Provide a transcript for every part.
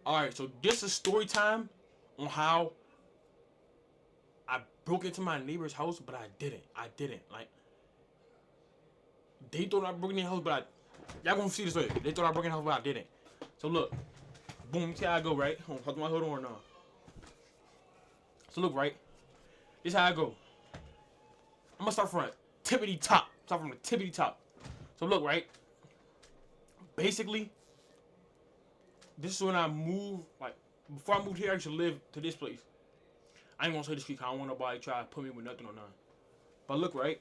All right, so this is story time on how I broke into my neighbor's house, but I didn't. I didn't. Like they thought I broke in their house, but y'all gonna see this later. They thought I broke in the house, but I didn't. So look, boom, see how I go, right? Hold on now. So look, right? This is how I go. I'm gonna start from the tippity top. Start from the tippity top. So look, right? Basically, this is when I moved. Like before I moved here, I used to live to this place. I ain't gonna say this because I don't want nobody to try to put me with nothing or nothing. But look, right?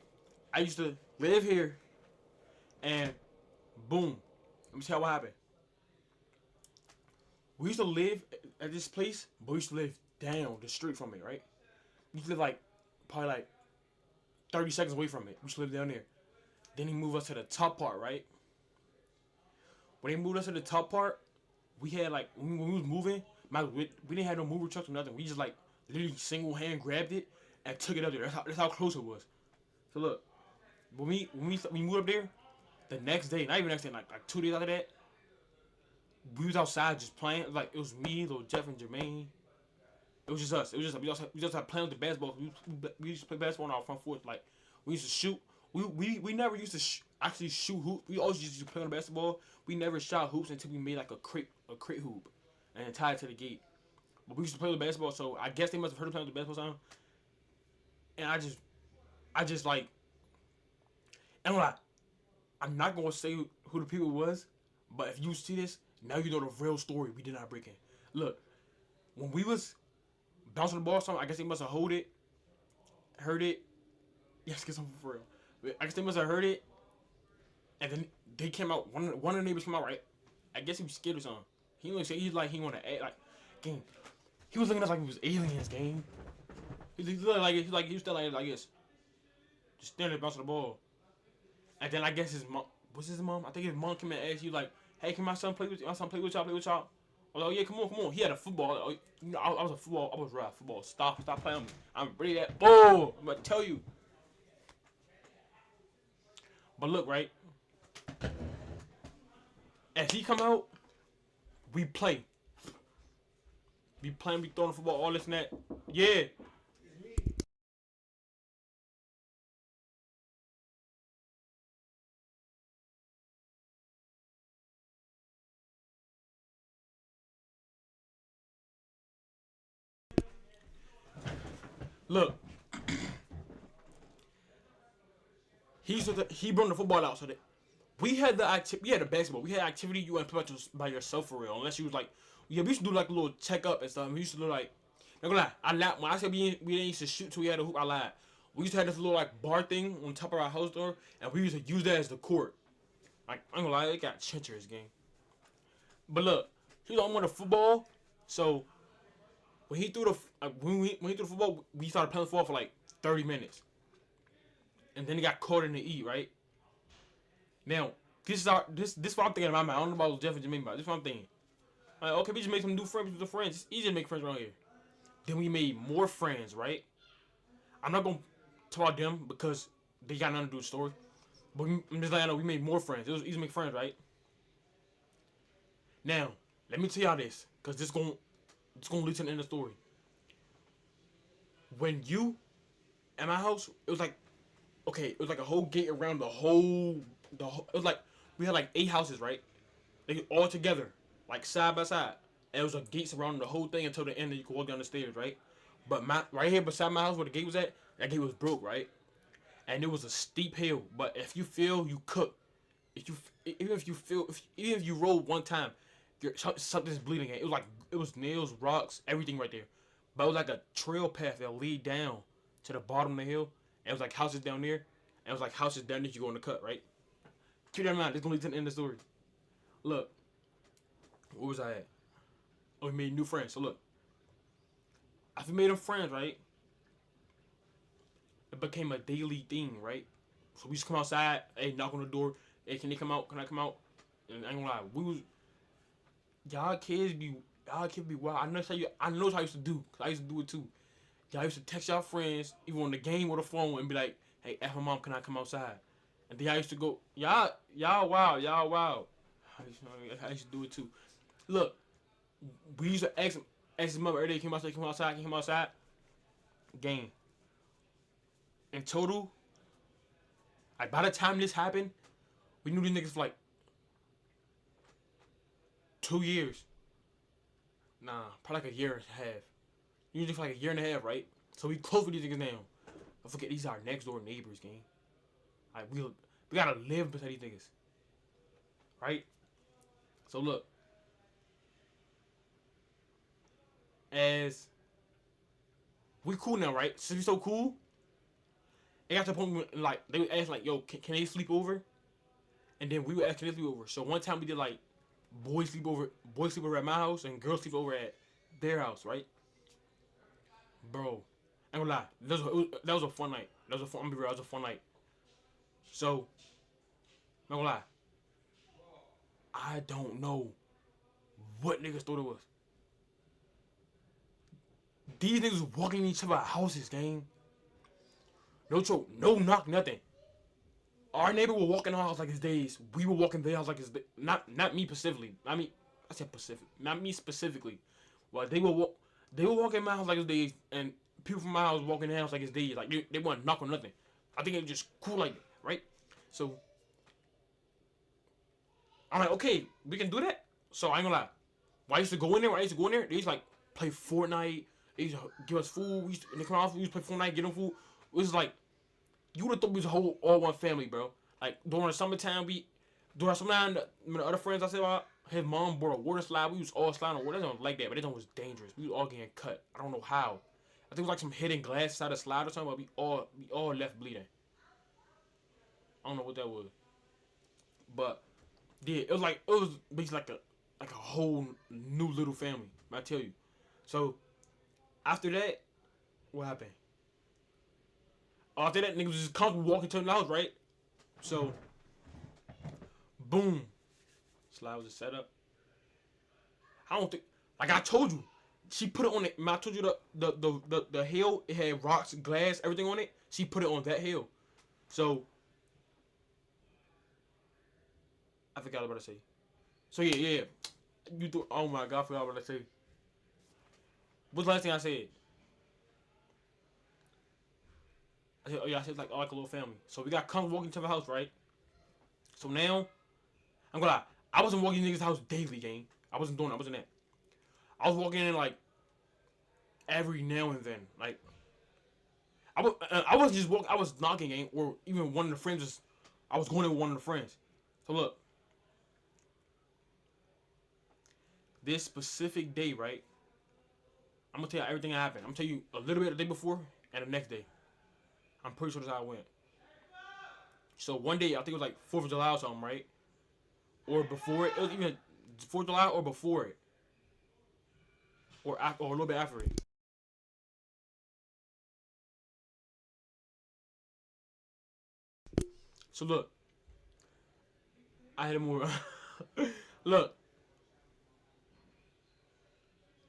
I used to live here, and boom. Let me tell you what happened. We used to live at this place, but we used to live down the street from it, right? We used to live like probably like 30 seconds away from it. We used to live down there. Then he moved us to the top part, right? When they moved us to the top part, we had like when we was moving, we didn't have no mover trucks or nothing. We just like literally single hand grabbed it and took it up there. That's how close it was. So look, when we moved up there, the next day, not even next day, like 2 days after that, we was outside just playing. Like it was me, little Jeff and Jermaine. It was just us. It was just we just had playing with the basketball. We used to play basketball on our front porch. Like we used to shoot. We never used to actually shoot hoops. We always used to play on the basketball. We never shot hoops until we made like a crate hoop and tied it to the gate. But we used to play with basketball, so I guess they must have heard us playing with the basketball sound. And I just like, and I'm not gonna say who the people was, but if you see this, now you know the real story. We did not break in. Look, when we was bouncing the ball, something I guess they must have heard it. Yes, get something for real. I guess they must have heard it, and then they came out. One of the neighbors came out, right? I guess he was scared or something. He only said he's like he want to act like, game. He was looking at us like we was aliens, game. He looked like he was still like this, just standing there bouncing the ball. And then I guess his mom was his mom. I think his mom came and asked you like, "Hey, can my son play with you? My son play with y'all? Play with y'all?" I was like, "Oh yeah, come on." He had a football. You know, I was a football. I was right. Football. Stop playing with me. I'm ready that ball. I'm gonna tell you. But look, right. As he come out, we play. We playing. We throwing the football. All this and that. Yeah. Look. He brought the football out so that we had we had the basketball. We had activity you went play by yourself for real. Unless you was like, yeah, we used to do like a little check up and stuff. We used to do like, not gonna lie, I lied. When I said we didn't used to shoot till we had a hoop, I lied. We used to have this little like bar thing on top of our house door, and we used to use that as the court. Like I'm gonna lie, it got treacherous game. But look, he was on with the football, so when he threw the when he threw the football, we started playing football for like 30 minutes, and then he got caught in the E, right? Now, this is what I'm thinking about. I don't know about Jeff and Jermaine, but this is what I'm thinking. Like, okay, we just make some new friends with the friends. It's easy to make friends around here. Then we made more friends, right? I'm not gonna talk about them because they got nothing to do with the story. But I'm just letting you know we made more friends. It was easy to make friends, right? Now, let me tell y'all this, cause this gonna lead to the end of the story. When you at my house, it was like it was like a whole gate around it was like we had like 8 houses, right? They all together, like side by side. And it was a gate surrounding the whole thing until the end that you could walk down the stairs, right? But right here beside my house where the gate was at, that gate was broke, right? And it was a steep hill. But if you feel, you cook. If you even if you feel, even if you roll one time, something's bleeding. It was like it was nails, rocks, everything right there. But it was like a trail path that lead down to the bottom of the hill. And it was like houses down there. And it was like houses down there you go in the cut, right? Keep that in mind. This gonna lead to the end of the story. Look, where was I at? Oh, we made new friends. So look, after we made them friends, right? It became a daily thing, right? So we just come outside, hey, knock on the door, hey, can they come out? Can I come out? And I ain't gonna lie, we was y'all kids be wild. I know how I used to do, cause I used to do it too. Y'all used to text y'all friends, even on the game or the phone, and be like, hey, ask my mom, can I come outside? And then I used to go, y'all wow. I used to do it too. Look, We used to ask his mother every day, came outside. Game. In total, like by the time this happened, we knew these niggas for like 2 years. Nah, probably like a year and a half. Usually for like a year and a half, right? So we close with these niggas now. Don't forget these are our next door neighbors, gang. Like we gotta live beside these niggas, right? So look, as we cool now, right? Since we so cool, it got to the point where, like they would ask like, "Yo, can they sleep over?" And then we would ask, "Can they sleep over?" So one time we did like boys sleep over at my house and girls sleep over at their house, right? Bro, I ain't gonna lie, that was a fun night. That was a fun. I'm gonna be real, that was a fun night. So, I'm not gonna lie, I don't know what niggas thought it was. These niggas was walking in each other's houses, gang. No choke, no knock, nothing. Our neighbor would walk in our house like his days. We would walk in their house like his days. Not me specifically. I said Pacific. Not me specifically. Well, they would walk in my house like his days, and people from my house walk in their house like his days. Like they wouldn't knock on nothing. I think it was just cool like that, right? So I'm like, okay, we can do that. So I ain't gonna lie. When I used to go in there, they used to like play Fortnite. They used to give us food. We used to, in the car, we used to play Fortnite, get them food. It was like you would have thought we was a whole all one family, bro. Like during the summertime, the other friends I said about, his mom bought a water slide. We was all sliding on water. They don't like that, but they was dangerous. We was all getting cut. I don't know how. I think it was like some hidden glass inside the slide or something, but we all left bleeding. I don't know what that was, but yeah, it was basically like a whole new little family. I tell you. So after that, what happened? After that, niggas was just comfortable walking to the house, right? So boom, slide was a setup. I don't think, like I told you, she put it on it. I told you the hill, it had rocks, glass, everything on it. She put it on that hill. So I forgot what I say. So yeah. You do. Oh my god, I forgot what I say. What's the last thing I said? I said, oh yeah, I said like a little family. So we got come walking to the house, right? So now I'm gonna lie, I wasn't walking in niggas' house daily, gang. I wasn't doing that. I wasn't that. I was walking in like every now and then. Like I wasn't just walking. I was knocking, gang, or even one of the friends was. I was going to one of the friends. So look, this specific day, right? I'm gonna tell you everything that happened. I'm gonna tell you a little bit the day before and the next day. I'm pretty sure that's how it went. So one day, I think it was like 4th of July or something, right? Or before it. It was even 4th of July or before it, or a little bit after it. So look, I had a more. Look,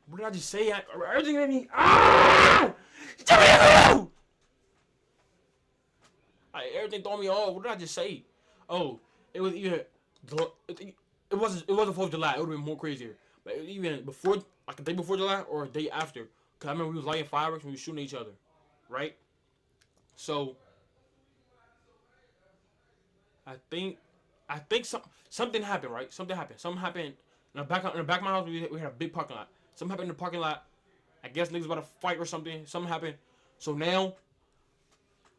what did I just say? Everything made me. Ah! Everything threw me off. What did I just say? Oh, it was either it wasn't 4th of July. It would have been more crazier. But even before, like the day before July or a day after, cause I remember we was lighting fireworks and we was shooting each other, right? So I think something happened, right? Something happened. Something happened in the back of my house. We had a big parking lot. Something happened in the parking lot. I guess niggas about to fight or something. Something happened. So now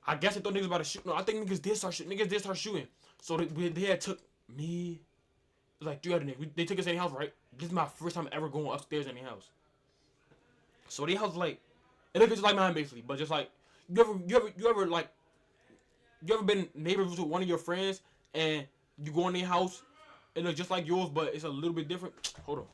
I guess they thought niggas about to shoot. No, I think niggas did start shooting. Niggas did start shooting. So they had took me. It was like 3 other niggas. They took us in the house, right? This is my first time ever going upstairs in the house. So the house like, it looks just like mine basically, but just like you ever been neighbors with one of your friends and you go in their house, it looks just like yours, but it's a little bit different. Hold on.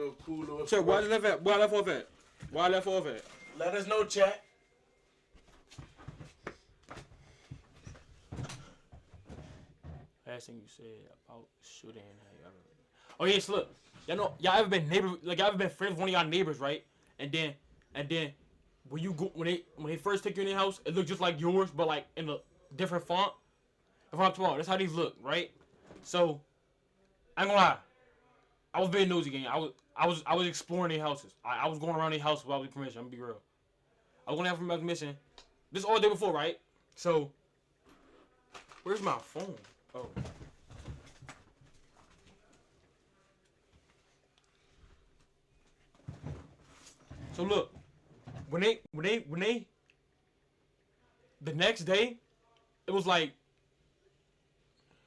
little cool little. Check, why I left at? Why I left off at? Why I left off at? Let us know, chat. Last thing you said about shooting. Oh yes, look. Y'all ever been neighbor? Like y'all ever been friends with one of y'all neighbors, right? And then when you go when they first take you in their house, it looks just like yours, but like in a different font. If I'm tomorrow, that's how these look, right? So I ain't gonna lie. I was very nosy, gang. I was exploring their houses. I was going around their house without their permission. I'm gonna be real. I was going out for my permission. This all day before, right? So where's my phone? Oh. So look, when they the next day, it was like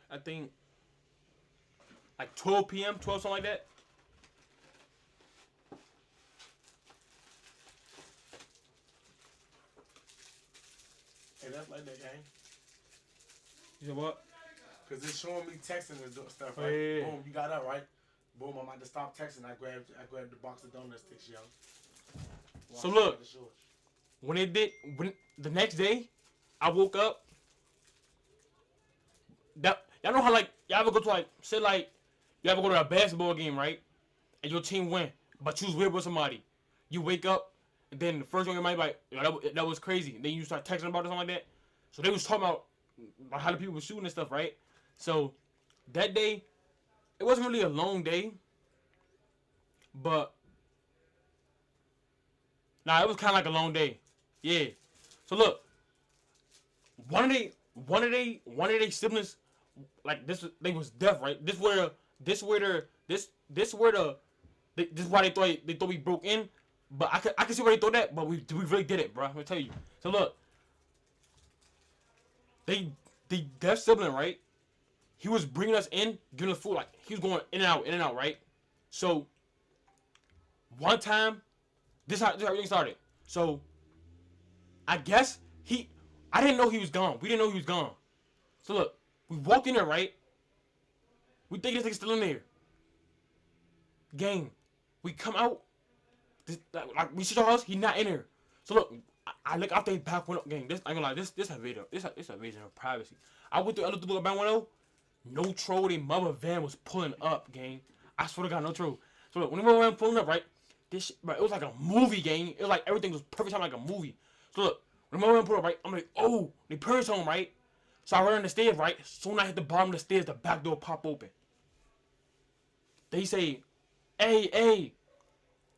I think like 12 p.m., 12 something like that. Hey, that's like that, gang. You know what? Cause it's showing me texting and stuff, Oh, right? yeah. Boom, you got up, right? Boom, I'm about to stop texting. I grabbed the box of donut sticks, yo. So look, when the next day, I woke up. That y'all know how like y'all ever go to like say like you ever go to a basketball game, right? And your team win, but you was with somebody. You wake up, and then the first thing you might be like, yo, that was crazy. And then you start texting about it, something like that. So they was talking about how the people were shooting and stuff, right? So that day, it wasn't really a long day, but nah, it was kind of like a long day. Yeah. So look, one of they siblings, like this, they was deaf, right? This where this why they thought we broke in, but I can see where they thought that, but we really did it, bro. I'm gonna tell you. So look, the deaf sibling, right? He was bringing us in, giving us food, like he was going in and out, right? So one time, this how everything started. So I guess I didn't know he was gone. We didn't know he was gone. So look, we walked in there, right? We think this nigga's still in there. Gang, we come out. Like we see our house, he not in there. So look, I look out the back window. Gang, this I ain't gonna lie, this a video. This a vision of privacy. I went through the back window. No troll, the mother van was pulling up, gang. I swear to God, no troll. So look, when the mother van pulling up, right? This shit, bro, it was like a movie, gang. It was like everything was perfect time like a movie. So look, when the mother van pulled up, right? I'm like, oh, the parents home, right? So I run on the stairs, right? Soon I hit the bottom of the stairs, the back door pop open. They say, hey.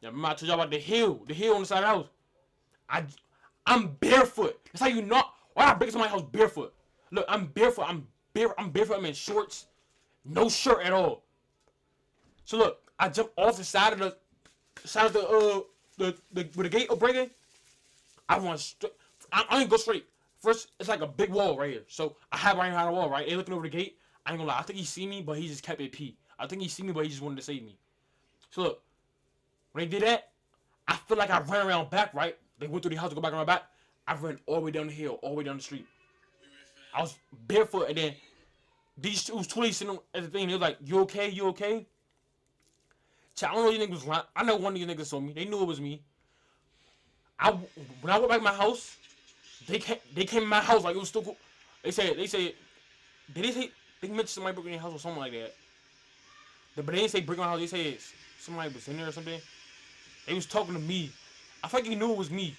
Yeah, remember I told y'all about the hill on the side of the house. I'm barefoot. That's how you know. Why I break into my house barefoot? Look, I'm barefoot. I'm barefoot. I'm in shorts, no shirt at all. So look, I jump off the side of the where the gate is breaking. I run straight. I ain't go straight. First, it's like a big wall right here. So I have right behind the wall, right? They looking over the gate. I ain't gonna lie. I think he see me, but he just kept it pee. I think he see me, but he just wanted to save me. So look, when they did that, I feel like I ran around back, right? They went through the house to go back around back. I ran all the way down the hill, all the way down the street. I was barefoot, and then it was 20 sitting at the thing. They was like, "You okay? You okay?" I don't know these niggas. I know one of these niggas saw me. They knew it was me. When I went back to my house, they came in my house like it was still cool. They said they mentioned somebody broke in their house or something like that. But they didn't say break my house. They said somebody was in there or something. They was talking to me. I feel like they knew it was me,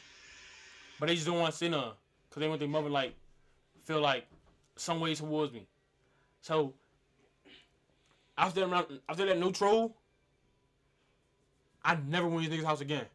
but they just don't want to sit there because they want their mother like feel like some way towards me. So after that no troll, I never went to these niggas' house again.